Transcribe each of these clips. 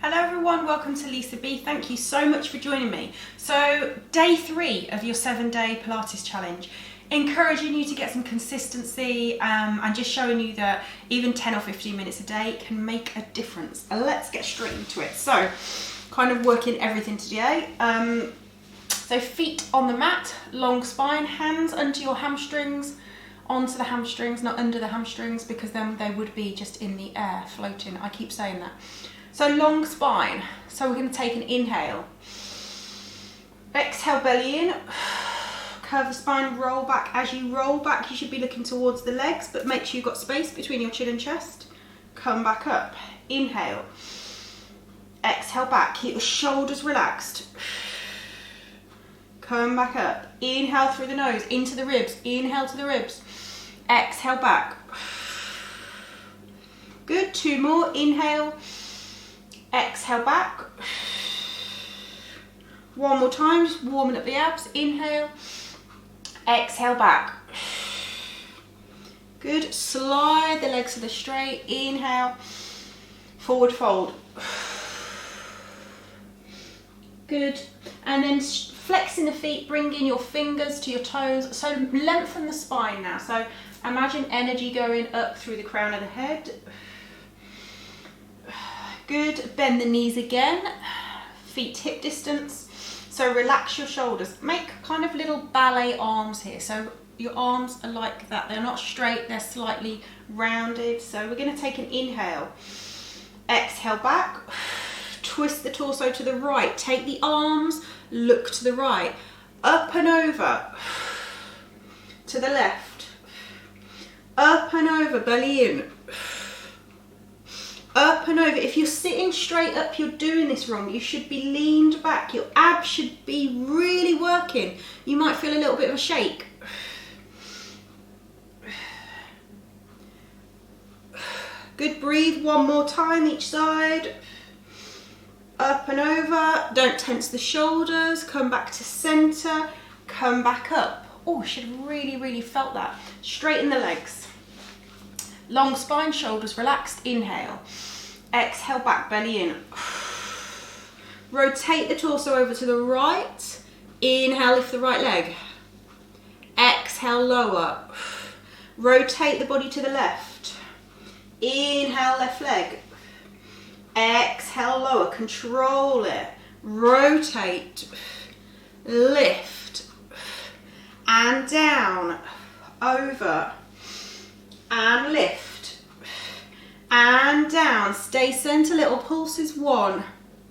Hello everyone, welcome to Lisa B. Thank you so much for joining me. So day 3 of your 7-day Pilates challenge, encouraging you to get some consistency and just showing you that even 10 or 15 minutes a day can make a difference. Let's get straight into it. So kind of working everything today. So feet on the mat, long spine, hands under your hamstrings, onto the hamstrings, not under the hamstrings, because then they would be just in the air floating. I keep saying that. So long spine. So we're going to take an inhale. Exhale, belly in. Curve the spine, roll back. As you roll back, you should be looking towards the legs, but make sure you've got space between your chin and chest. Come back up. Inhale. Exhale back. Keep the shoulders relaxed. Come back up. Inhale through the nose, into the ribs. Inhale to the ribs. Exhale back. Good. 2 more. Inhale. Exhale back. 1 more time, just warming up the abs. Inhale. Exhale back. Good. Slide the legs to the straight. Inhale. Forward fold. Good. And then flexing the feet, bringing your fingers to your toes. So lengthen the spine now. So imagine energy going up through the crown of the head. Good. Bend the knees again. Feet hip distance. So relax your shoulders. Make kind of little ballet arms here. So your arms are like that. They're not straight, they're slightly rounded. So we're going to take an inhale. Exhale back. Twist the torso to the right. Take the arms, look to the right. Up and over. To the left. Up and over, belly in. Up and over. If you're sitting straight up, you're doing this wrong. You should be leaned back. Your abs should be really working. You might feel a little bit of a shake. Good. Breathe 1 more time each side. Up and over. Don't tense the shoulders. Come back to center. Come back up. Oh, you should have really felt that. Straighten the legs. Long spine, shoulders relaxed. Inhale. Exhale back, belly in. Rotate the torso over to the right. Inhale, lift the right leg. Exhale, lower. Rotate the body to the left. Inhale, left leg. Exhale, lower. Control it. Rotate. Lift. And down. Over. And lift. And down. Stay center. Little pulses. 1,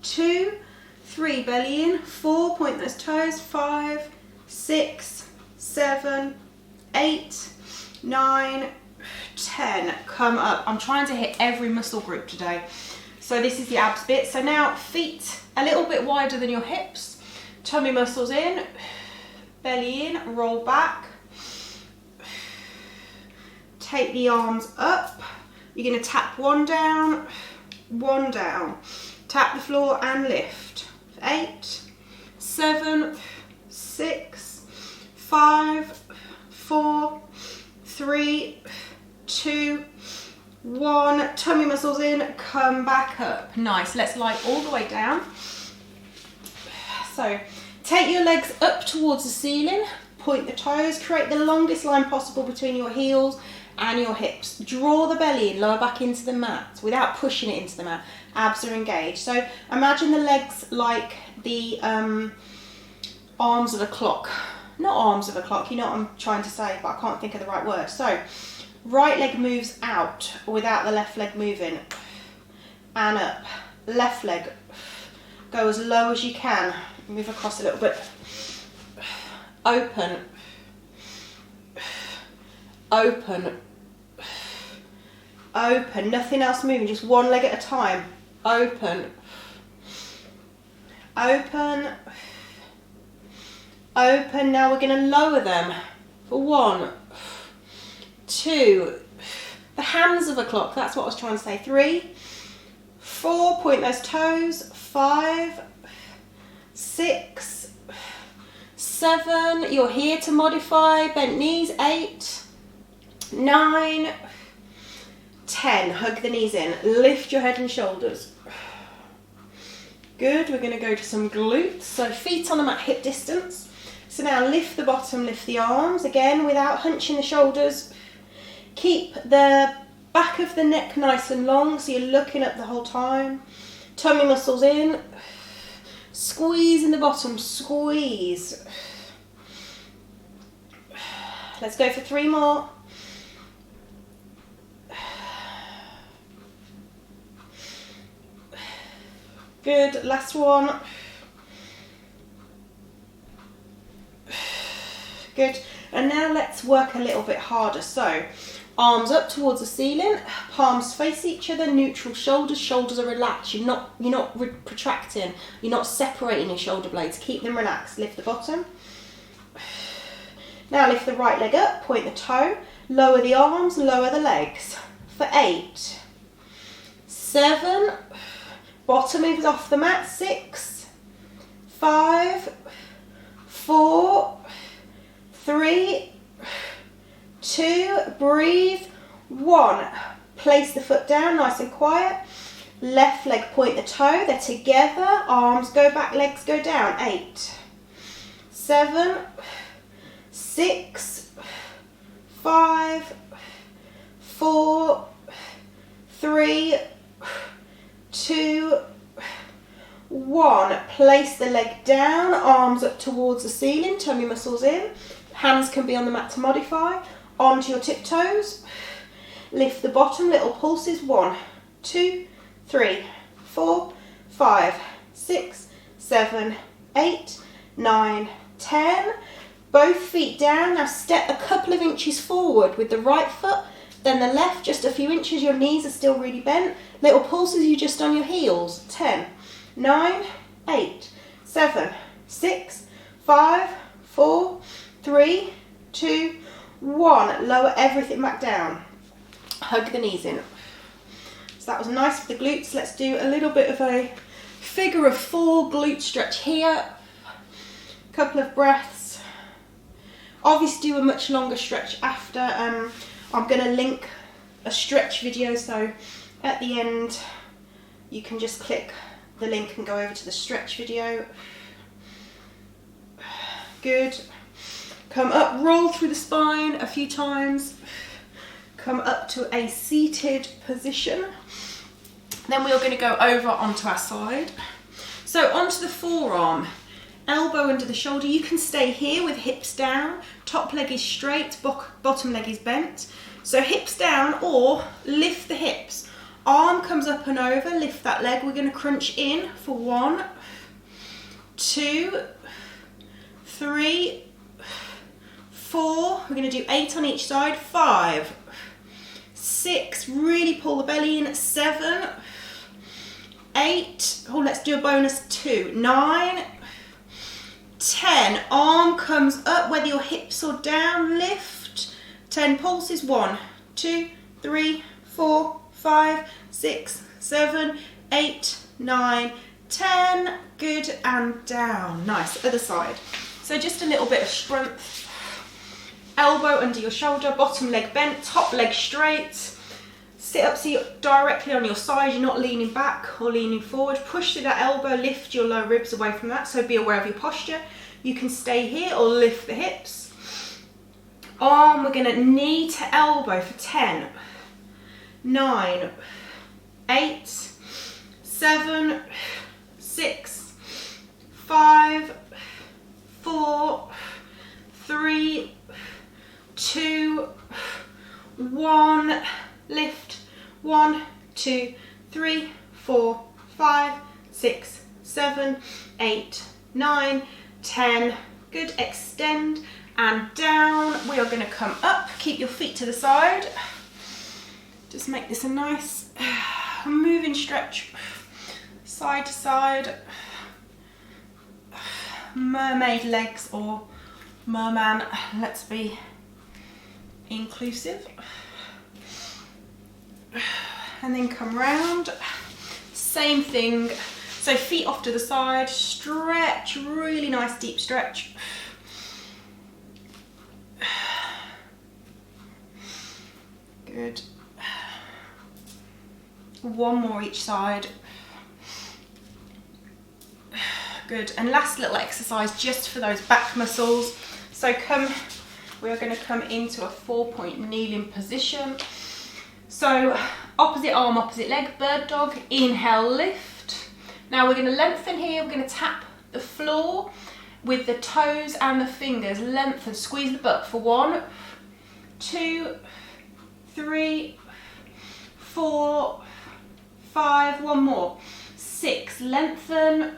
2, 3. Belly in. 4. Point those toes. 5, 6, 7, 8, 9, 10. Come up. I'm trying to hit every muscle group today. So this is the abs bit. So now feet a little bit wider than your hips. Tummy muscles in. Belly in. Roll back. Take the arms up. You're going to tap 1 down, 1 down. Tap the floor and lift. 8, 7, 6, 5, 4, 3, 2, 1. Tummy muscles in. Come back up. Nice. Let's lie all the way down. So take your legs up towards the ceiling. Point the toes. Create the longest line possible between your heels and your hips. Draw the belly in, lower back into the mat without pushing it into the mat. Abs are engaged. So imagine the legs like the arms of a clock. Not arms of a clock, you know what I'm trying to say, but I can't think of the right word. So right leg moves out without the left leg moving. And up. Left leg. Go as low as you can. Move across a little bit. Open. Open. Open. Nothing else moving, just 1 leg at a time. Open. Open. Open. Now we're going to lower them for 1, 2. The hands of a clock, that's what I was trying to say. 3, 4. Point those toes. 5, 6, 7. You're here to modify. Bent knees. 8, 9, 10. Hug the knees in. Lift your head and shoulders. Good, we're going to go to some glutes. So feet on them at hip distance. So now lift the bottom, lift the arms, again without hunching the shoulders. Keep the back of the neck nice and long, so you're looking up the whole time. Tummy muscles in. Squeeze in the bottom, squeeze. Let's go for 3 more. Good, last one. Good, and now let's work a little bit harder. So, arms up towards the ceiling, palms face each other, neutral shoulders, shoulders are relaxed. You're not protracting, you're not separating your shoulder blades. Keep them relaxed. Lift the bottom. Now lift the right leg up, point the toe, lower the arms, lower the legs. For 8, 7, bottom moves off the mat, 6, 5, 4, 3, 2, breathe, 1. Place the foot down, nice and quiet. Left leg, point the toe, they're together, arms go back, legs go down. 8, 7, 6, 5, 4, 3, 2, 1. Place the leg down, arms up towards the ceiling, tummy muscles in. Hands can be on the mat to modify. Onto your tiptoes. Lift the bottom, little pulses. 1, 2, 3, 4, 5, 6, 7, 8, 9, 10. Both feet down. Now step a couple of inches forward with the right foot, then the left, just a few inches. Your knees are still really bent. Little pulses, you just on your heels. 10, 9, 8, 7, 6, 5, 4, 3, 2, 1. Lower everything back down. Hug the knees in. So that was nice for the glutes. Let's do a little bit of a figure of 4 glute stretch here. Couple of breaths. Obviously do a much longer stretch after. I'm going to link a stretch video, so at the end you can just click the link and go over to the stretch video. Good. Come up, roll through the spine a few times. Come up to a seated position. Then we're going to go over onto our side. So onto the forearm, elbow under the shoulder. You can stay here with hips down, top leg is straight, bottom leg is bent. So hips down, or lift the hips. Arm comes up and over, lift that leg. We're going to crunch in for 1, 2, 3, 4. We're going to do 8 on each side. 5, 6, really pull the belly in. 7, 8, oh, let's do a bonus 2, 9, 10. Arm comes up, whether your hips are down, lift. 10 pulses. 1, 2, 3, 4, 5, 6, 7, 8, 9, 10. Good, and down. Nice. Other side. So just a little bit of strength. Elbow under your shoulder, bottom leg bent, top leg straight. Sit up so you're directly on your side, you're not leaning back or leaning forward. Push through that elbow, lift your lower ribs away from that, so be aware of your posture. You can stay here or lift the hips. Arm, we're going to knee to elbow for 10, 9, 8, 7, 6, 5, 4, 3, 2, 1. Lift. 1, 2, 3, 4, 5, 6, 7, 8, 9, 10. Good. Extend and down. We are going to come up. Keep your feet to the side. Just make this a nice moving stretch. Side to side. Mermaid legs or merman. Let's be inclusive. And then come round. Same thing. So feet off to the side. Stretch. Really nice deep stretch. Good. One more each side. Good. And last little exercise just for those back muscles. So we are going to come into a 4-point kneeling position. So opposite arm, opposite leg, bird dog, inhale, lift. Now we're going to lengthen here, we're going to tap the floor with the toes and the fingers, lengthen, squeeze the butt for 1, 2, 3, 4, 5, one more, 6, lengthen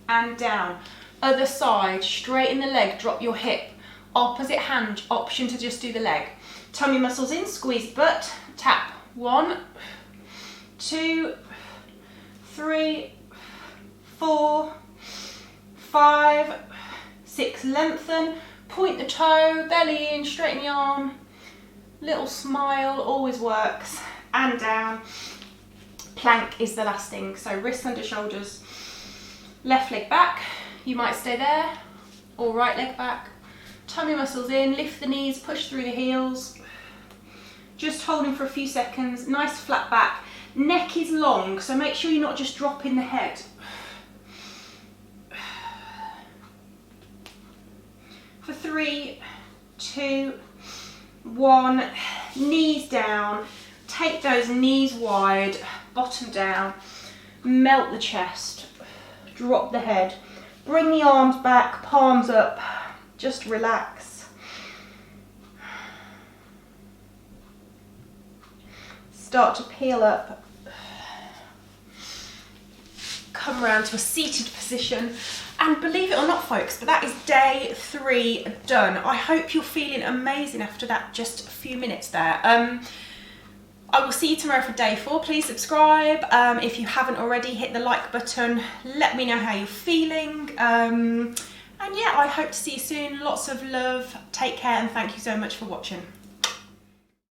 and down. Other side, straighten the leg, drop your hip. Opposite hand, option to just do the leg. Tummy muscles in, squeeze butt, tap. 1, 2, 3, 4, 5, 6, lengthen, point the toe, belly in, straighten the arm, little smile, always works, and down. Plank is the last thing, so wrists under shoulders, left leg back, you might stay there, or right leg back, tummy muscles in, lift the knees, push through the heels, just holding for a few seconds, nice flat back, neck is long, so make sure you're not just dropping the head. For 3, 2, 1, knees down, take those knees wide, bottom down, melt the chest, drop the head, bring the arms back, palms up, just relax. Start to peel up, come around to a seated position, and believe it or not folks, but that is day 3 done. I hope you're feeling amazing after that just a few minutes there. I will see you tomorrow for day 4. Please subscribe. If you haven't already, hit the like button. Let me know how you're feeling. And yeah, I hope to see you soon. Lots of love. Take care and thank you so much for watching.